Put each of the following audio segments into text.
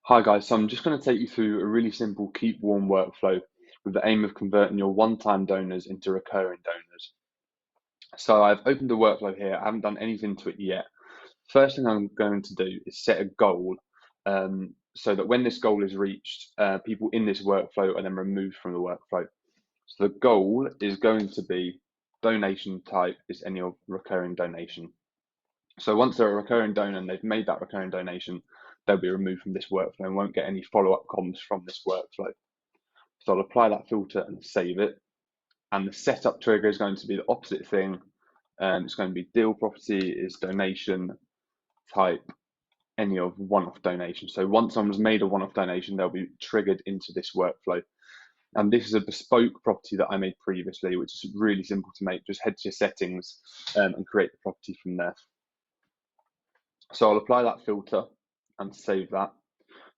Hi guys, so I'm just going to take you through a really simple keep warm workflow with the aim of converting your one-time donors into recurring donors. So I've opened the workflow here. I haven't done anything to it yet. First thing I'm going to do is set a goal so that when this goal is reached, people in this workflow are then removed from the workflow. So the goal is going to be donation type is any of recurring donation. So once they're a recurring donor and they've made that recurring donation, they'll be removed from this workflow and won't get any follow-up comms from this workflow. So I'll apply that filter and save it. And the setup trigger is going to be the opposite thing. It's going to be deal property is donation type any of one-off donation. So once someone's made a one-off donation, they'll be triggered into this workflow. And this is a bespoke property that I made previously, which is really simple to make. Just head to your settings and create the property from there. So I'll apply that filter and save that.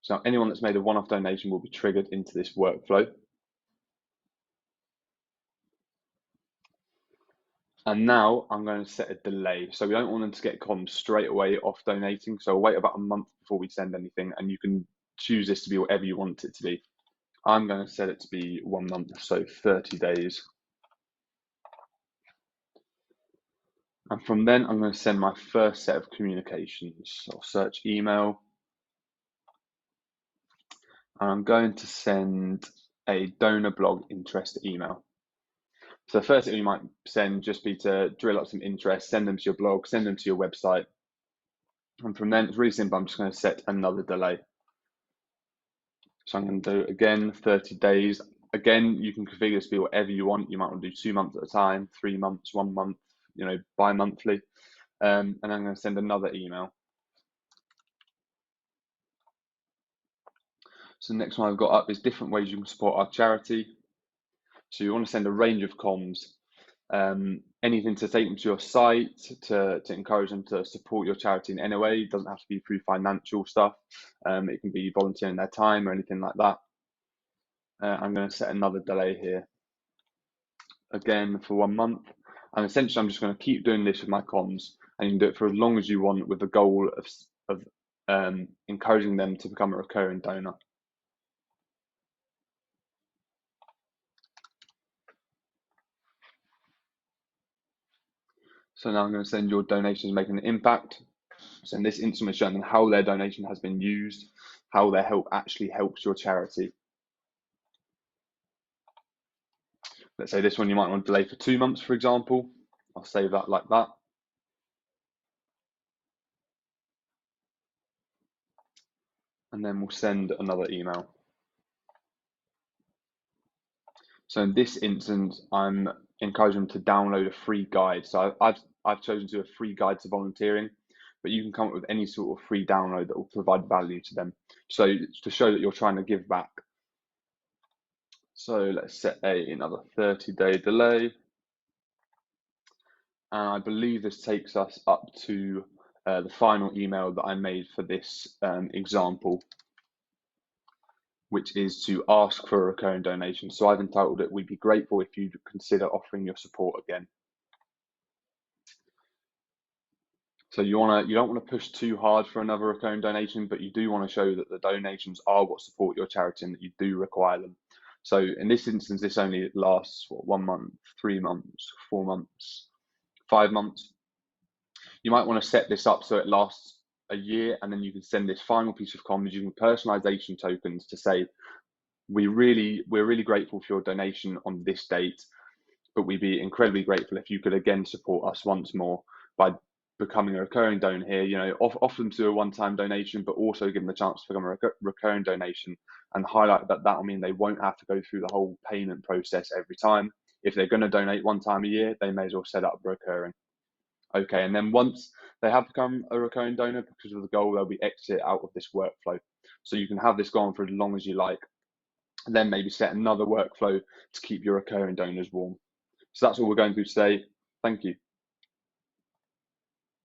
So now anyone that's made a one-off donation will be triggered into this workflow. And now I'm going to set a delay. So we don't want them to get comms straight away off donating. So I'll wait about a month before we send anything, and you can choose this to be whatever you want it to be. I'm going to set it to be 1 month, so 30 days. And from then, I'm going to send my first set of communications. So I'll search email. And I'm going to send a donor blog interest email. So the first thing you might send just be to drill up some interest, send them to your blog, send them to your website. And from then, it's really simple. I'm just going to set another delay. So I'm going to do, again, 30 days. Again, you can configure this to be whatever you want. You might want to do 2 months at a time, 3 months, 1 month, bi-monthly. And I'm going to send another email. So the next one I've got up is different ways you can support our charity. So you want to send a range of comms, anything to take them to your site, to encourage them to support your charity in any way. It doesn't have to be through financial stuff. It can be volunteering their time or anything like that. I'm going to set another delay here, again for 1 month. And essentially, I'm just going to keep doing this with my comms, and you can do it for as long as you want with the goal of encouraging them to become a recurring donor. So now I'm going to send your donations making an impact. So in this instance, we're showing them how their donation has been used, how their help actually helps your charity. Let's say this one you might want to delay for 2 months, for example. I'll save that like that. And then we'll send another email. So in this instance, I'm encouraging them to download a free guide. So I've chosen to do a free guide to volunteering, but you can come up with any sort of free download that will provide value to them. So to show that you're trying to give back. So let's set another 30-day delay. And I believe this takes us up to the final email that I made for this example, which is to ask for a recurring donation. So I've entitled it, "We'd be grateful if you'd consider offering your support again." So you don't want to push too hard for another recurring donation, but you do want to show that the donations are what support your charity and that you do require them. So in this instance, this only lasts 1 month, 3 months, 4 months, 5 months. You might want to set this up so it lasts a year, and then you can send this final piece of comms using personalization tokens to say, we're really grateful for your donation on this date, but we'd be incredibly grateful if you could again support us once more by becoming a recurring donor here. Offer them to a one-time donation, but also give them the chance to become a recurring donation, and highlight that will mean they won't have to go through the whole payment process every time. If they're going to donate 1 time a year, they may as well set up recurring. Okay, and then once they have become a recurring donor, because of the goal, they'll be exited out of this workflow. So you can have this go on for as long as you like, and then maybe set another workflow to keep your recurring donors warm. So that's all we're going through today. Thank you.